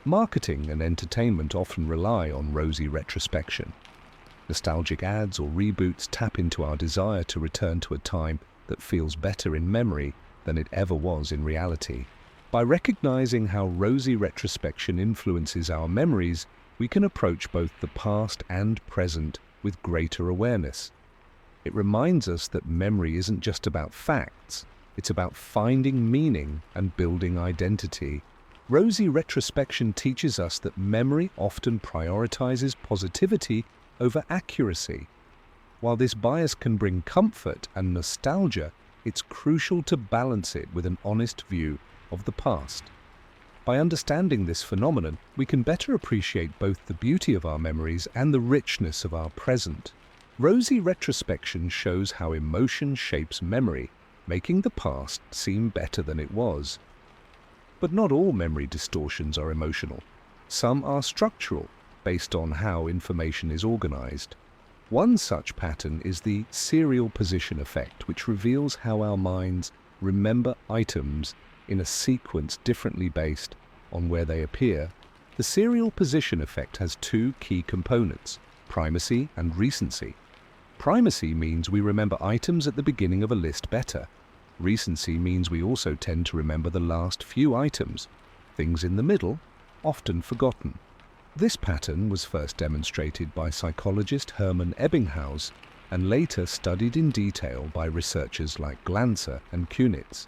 Marketing and entertainment often rely on rosy retrospection. Nostalgic ads or reboots tap into our desire to return to a time that feels better in memory than it ever was in reality. By recognizing how rosy retrospection influences our memories, we can approach both the past and present with greater awareness. It reminds us that memory isn't just about facts, it's about finding meaning and building identity. Rosy retrospection teaches us that memory often prioritizes positivity over accuracy. While this bias can bring comfort and nostalgia, it's crucial to balance it with an honest view of the past. By understanding this phenomenon, we can better appreciate both the beauty of our memories and the richness of our present. Rosy retrospection shows how emotion shapes memory, making the past seem better than it was. But not all memory distortions are emotional. Some are structural, based on how information is organized. One such pattern is the serial position effect, which reveals how our minds remember items in a sequence differently based on where they appear. The serial position effect has two key components: primacy and recency. Primacy means we remember items at the beginning of a list better. Recency means we also tend to remember the last few items, things in the middle, often forgotten. This pattern was first demonstrated by psychologist Hermann Ebbinghaus and later studied in detail by researchers like Glanzer and Kunitz.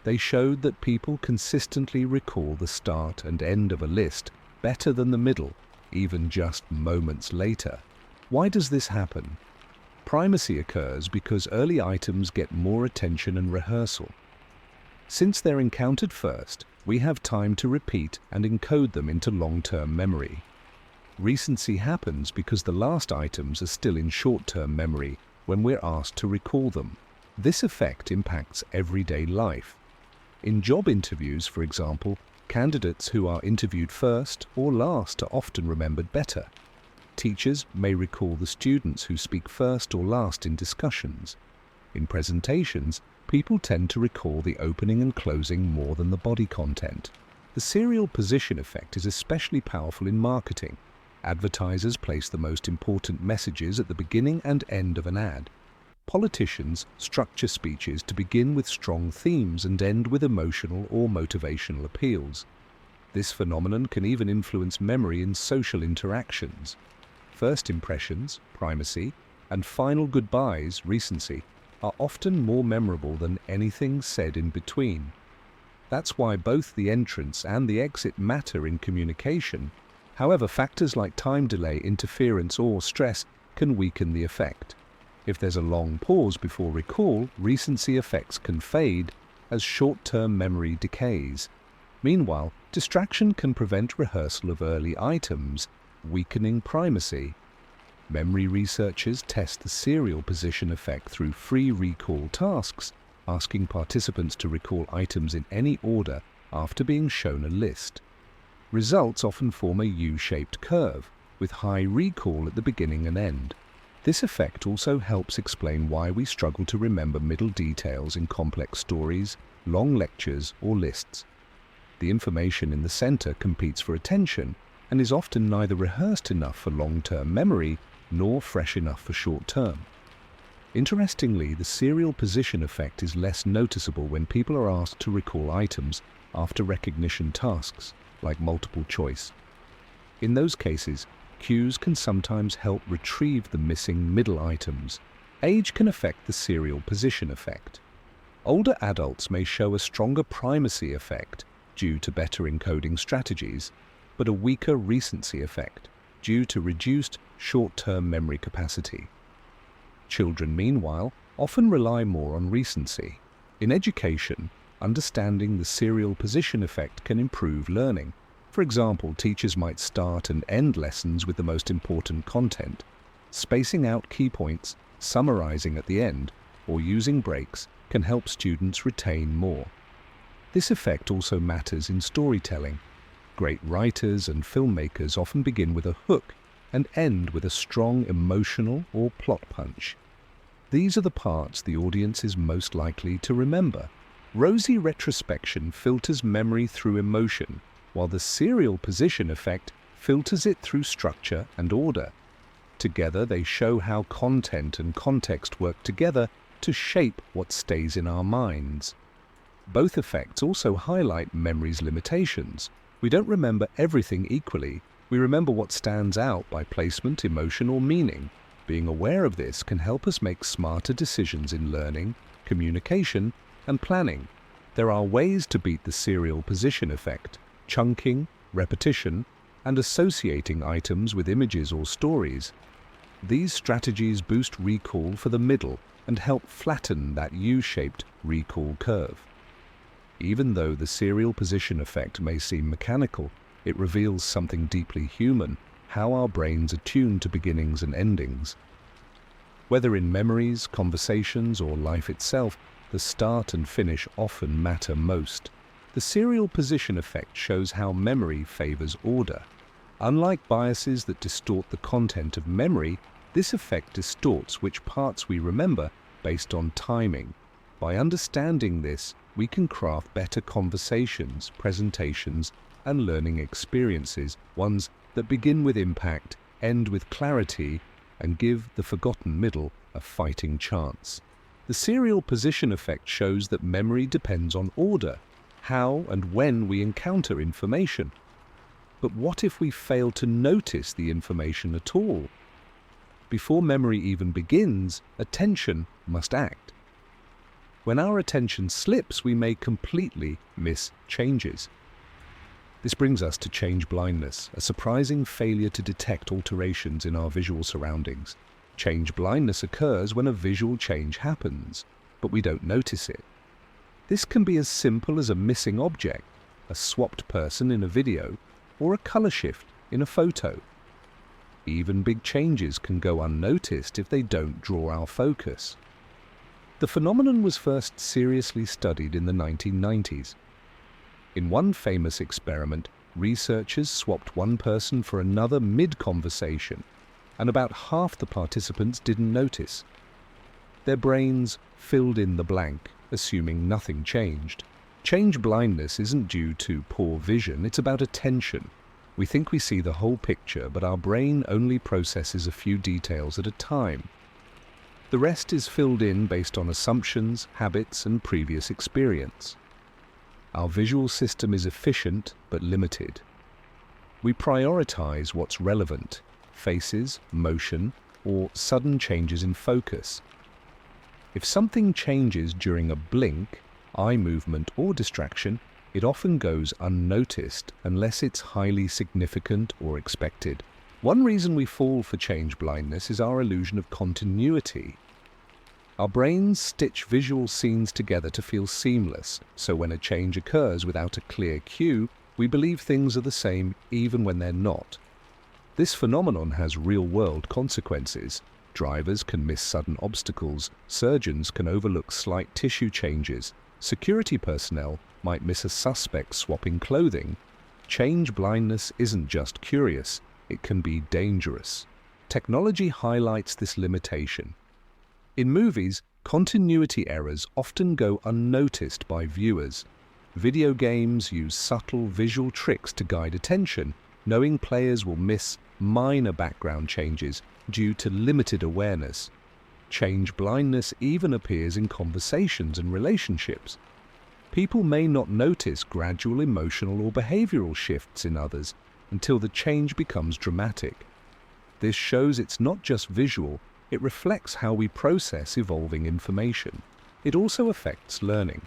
They showed that people consistently recall the start and end of a list better than the middle, even just moments later. Why does this happen? Primacy occurs because early items get more attention and rehearsal. Since they're encountered first, we have time to repeat and encode them into long-term memory. Recency happens because the last items are still in short-term memory when we're asked to recall them. This effect impacts everyday life. In job interviews, for example, candidates who are interviewed first or last are often remembered better. Teachers may recall the students who speak first or last in discussions. In presentations, people tend to recall the opening and closing more than the body content. The serial position effect is especially powerful in marketing. Advertisers place the most important messages at the beginning and end of an ad. Politicians structure speeches to begin with strong themes and end with emotional or motivational appeals. This phenomenon can even influence memory in social interactions. First impressions, primacy, and final goodbyes, recency, are often more memorable than anything said in between. That's why both the entrance and the exit matter in communication. However, factors like time delay, interference, or stress can weaken the effect. If there's a long pause before recall, recency effects can fade as short-term memory decays. Meanwhile, distraction can prevent rehearsal of early items, weakening primacy. Memory researchers test the serial position effect through free recall tasks, asking participants to recall items in any order after being shown a list. Results often form a U-shaped curve, with high recall at the beginning and end. This effect also helps explain why we struggle to remember middle details in complex stories, long lectures, or lists. The information in the center competes for attention and is often neither rehearsed enough for long-term memory nor fresh enough for short-term. Interestingly, the serial position effect is less noticeable when people are asked to recall items after recognition tasks, like multiple choice. In those cases, cues can sometimes help retrieve the missing middle items. Age can affect the serial position effect. Older adults may show a stronger primacy effect due to better encoding strategies, but a weaker recency effect due to reduced short-term memory capacity. Children, meanwhile, often rely more on recency. In education, Understanding the serial position effect can improve learning. For example, teachers might start and end lessons with the most important content. Spacing out key points, summarizing at the end, or using breaks can help students retain more. This effect also matters in storytelling. Great writers and filmmakers often begin with a hook and end with a strong emotional or plot punch. These are the parts the audience is most likely to remember. Rosy retrospection filters memory through emotion, while the serial position effect filters it through structure and order. Together, they show how content and context work together to shape what stays in our minds. Both effects also highlight memory's limitations. We don't remember everything equally. We remember what stands out by placement, emotion, or meaning. Being aware of this can help us make smarter decisions in learning, communication, and planning. There are ways to beat the serial position effect: chunking, repetition, and associating items with images or stories. These strategies boost recall for the middle and help flatten that U-shaped recall curve. Even though the serial position effect may seem mechanical, it reveals something deeply human: how our brains are tuned to beginnings and endings. Whether in memories, conversations, or life itself, the start and finish often matter most. The serial position effect shows how memory favors order. Unlike biases that distort the content of memory, this effect distorts which parts we remember based on timing. By understanding this, we can craft better conversations, presentations, and learning experiences, ones that begin with impact, end with clarity, and give the forgotten middle a fighting chance. The serial position effect shows that memory depends on order, how and when we encounter information. But what if we fail to notice the information at all? Before memory even begins, attention must act. When our attention slips, we may completely miss changes. This brings us to change blindness, a surprising failure to detect alterations in our visual surroundings. Change blindness occurs when a visual change happens, but we don't notice it. This can be as simple as a missing object, a swapped person in a video, or a color shift in a photo. Even big changes can go unnoticed if they don't draw our focus. The phenomenon was first seriously studied in the 1990s. In one famous experiment, researchers swapped one person for another mid-conversation, and about half the participants didn't notice. Their brains filled in the blank, assuming nothing changed. Change blindness isn't due to poor vision, it's about attention. We think we see the whole picture, but our brain only processes a few details at a time. The rest is filled in based on assumptions, habits, and previous experience. Our visual system is efficient but limited. We prioritize what's relevant: faces, motion, or sudden changes in focus. If something changes during a blink, eye movement, or distraction, it often goes unnoticed unless it's highly significant or expected. One reason we fall for change blindness is our illusion of continuity. Our brains stitch visual scenes together to feel seamless, so when a change occurs without a clear cue, we believe things are the same even when they're not. This phenomenon has real-world consequences. Drivers can miss sudden obstacles, surgeons can overlook slight tissue changes, security personnel might miss a suspect swapping clothing. Change blindness isn't just curious, it can be dangerous. Technology highlights this limitation. In movies, continuity errors often go unnoticed by viewers. Video games use subtle visual tricks to guide attention, knowing players will miss minor background changes due to limited awareness. Change blindness even appears in conversations and relationships. People may not notice gradual emotional or behavioral shifts in others until the change becomes dramatic. This shows it's not just visual, it reflects how we process evolving information. It also affects learning.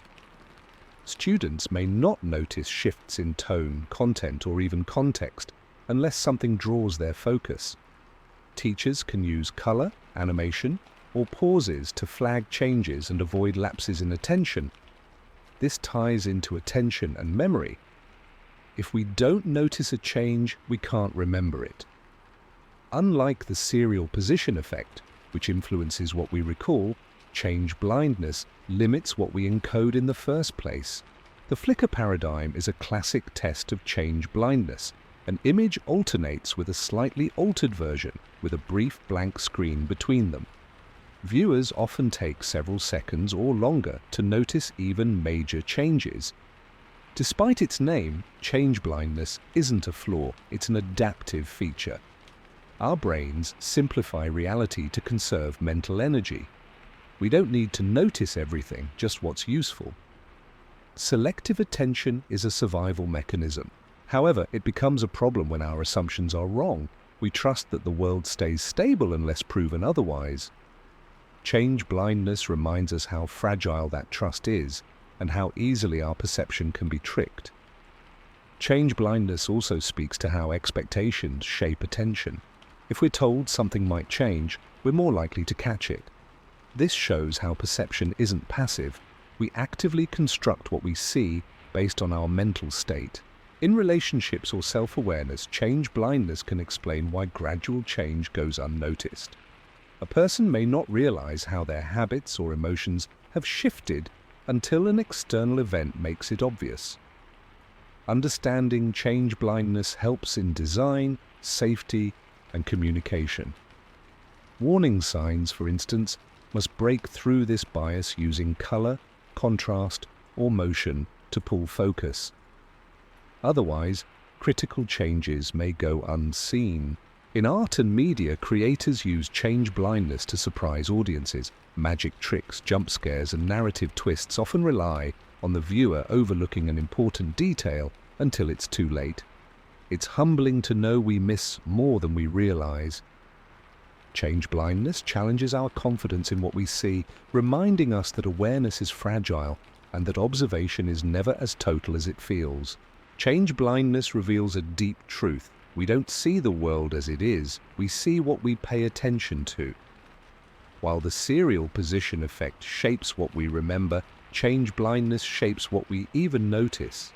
Students may not notice shifts in tone, content, or even context unless something draws their focus. Teachers can use color, animation, or pauses to flag changes and avoid lapses in attention. This ties into attention and memory. If we don't notice a change, we can't remember it. Unlike the serial position effect, which influences what we recall, change blindness limits what we encode in the first place. The flicker paradigm is a classic test of change blindness. An image alternates with a slightly altered version, with a brief blank screen between them. Viewers often take several seconds or longer to notice even major changes. Despite its name, change blindness isn't a flaw, it's an adaptive feature. Our brains simplify reality to conserve mental energy. We don't need to notice everything, just what's useful. Selective attention is a survival mechanism. However, it becomes a problem when our assumptions are wrong. We trust that the world stays stable unless proven otherwise. Change blindness reminds us how fragile that trust is and how easily our perception can be tricked. Change blindness also speaks to how expectations shape attention. If we're told something might change, we're more likely to catch it. This shows how perception isn't passive. We actively construct what we see based on our mental state. In relationships or self-awareness, change blindness can explain why gradual change goes unnoticed. A person may not realize how their habits or emotions have shifted until an external event makes it obvious. Understanding change blindness helps in design, safety, and communication. Warning signs, for instance, must break through this bias using color, contrast, or motion to pull focus. Otherwise, critical changes may go unseen. In art and media, creators use change blindness to surprise audiences. Magic tricks, jump scares, and narrative twists often rely on the viewer overlooking an important detail until it's too late. It's humbling to know we miss more than we realize. Change blindness challenges our confidence in what we see, reminding us that awareness is fragile and that observation is never as total as it feels. Change blindness reveals a deep truth. We don't see the world as it is, we see what we pay attention to. While the serial position effect shapes what we remember, change blindness shapes what we even notice.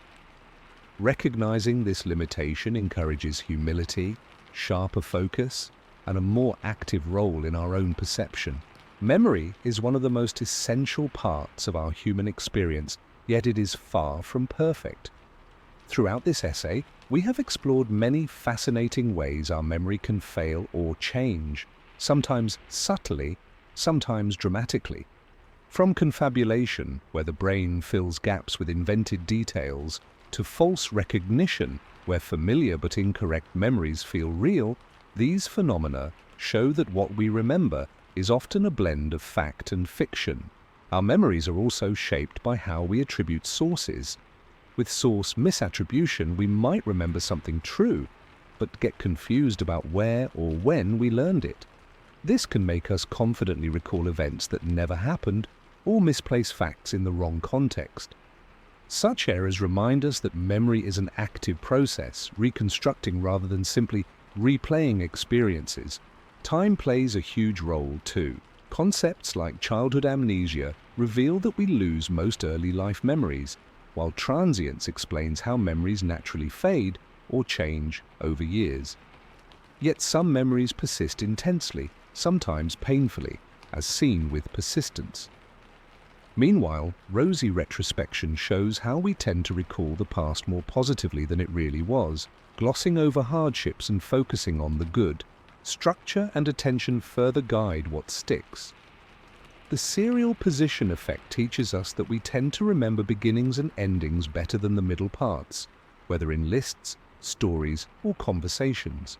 Recognizing this limitation encourages humility, sharper focus, and a more active role in our own perception. Memory is one of the most essential parts of our human experience, yet it is far from perfect. Throughout this essay, we have explored many fascinating ways our memory can fail or change, sometimes subtly, sometimes dramatically. From confabulation, where the brain fills gaps with invented details, to false recognition, where familiar but incorrect memories feel real, these phenomena show that what we remember is often a blend of fact and fiction. Our memories are also shaped by how we attribute sources. With source misattribution, we might remember something true, but get confused about where or when we learned it. This can make us confidently recall events that never happened or misplace facts in the wrong context. Such errors remind us that memory is an active process, reconstructing rather than simply replaying experiences. Time plays a huge role too. Concepts like childhood amnesia reveal that we lose most early life memories, while transience explains how memories naturally fade or change over years. Yet some memories persist intensely, sometimes painfully, as seen with persistence. Meanwhile, rosy retrospection shows how we tend to recall the past more positively than it really was, glossing over hardships and focusing on the good. Structure and attention further guide what sticks. The serial position effect teaches us that we tend to remember beginnings and endings better than the middle parts, whether in lists, stories, or conversations.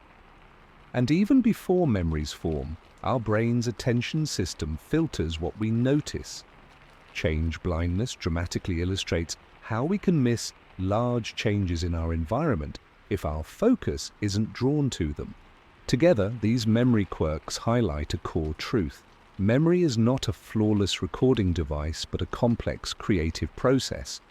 And even before memories form, our brain's attention system filters what we notice. Change blindness dramatically illustrates how we can miss large changes in our environment if our focus isn't drawn to them. Together, these memory quirks highlight a core truth. Memory is not a flawless recording device, but a complex creative process.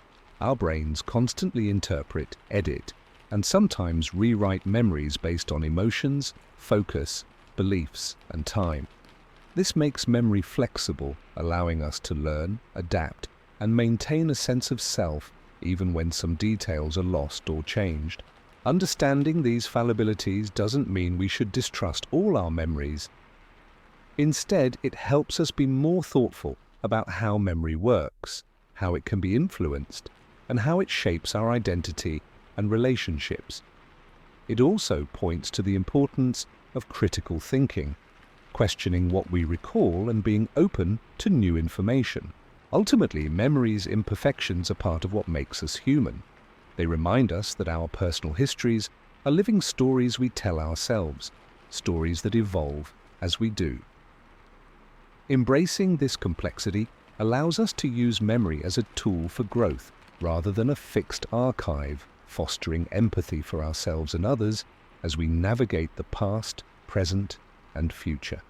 Our brains constantly interpret, edit, and sometimes rewrite memories based on emotions, focus, beliefs, and time. This makes memory flexible, allowing us to learn, adapt, and maintain a sense of self even when some details are lost or changed. Understanding these fallibilities doesn't mean we should distrust all our memories. Instead, it helps us be more thoughtful about how memory works, how it can be influenced, and how it shapes our identity and relationships. It also points to the importance of critical thinking, questioning what we recall and being open to new information. Ultimately, memory's imperfections are part of what makes us human. They remind us that our personal histories are living stories we tell ourselves, stories that evolve as we do. Embracing this complexity allows us to use memory as a tool for growth rather than a fixed archive, fostering empathy for ourselves and others as we navigate the past, present, and future.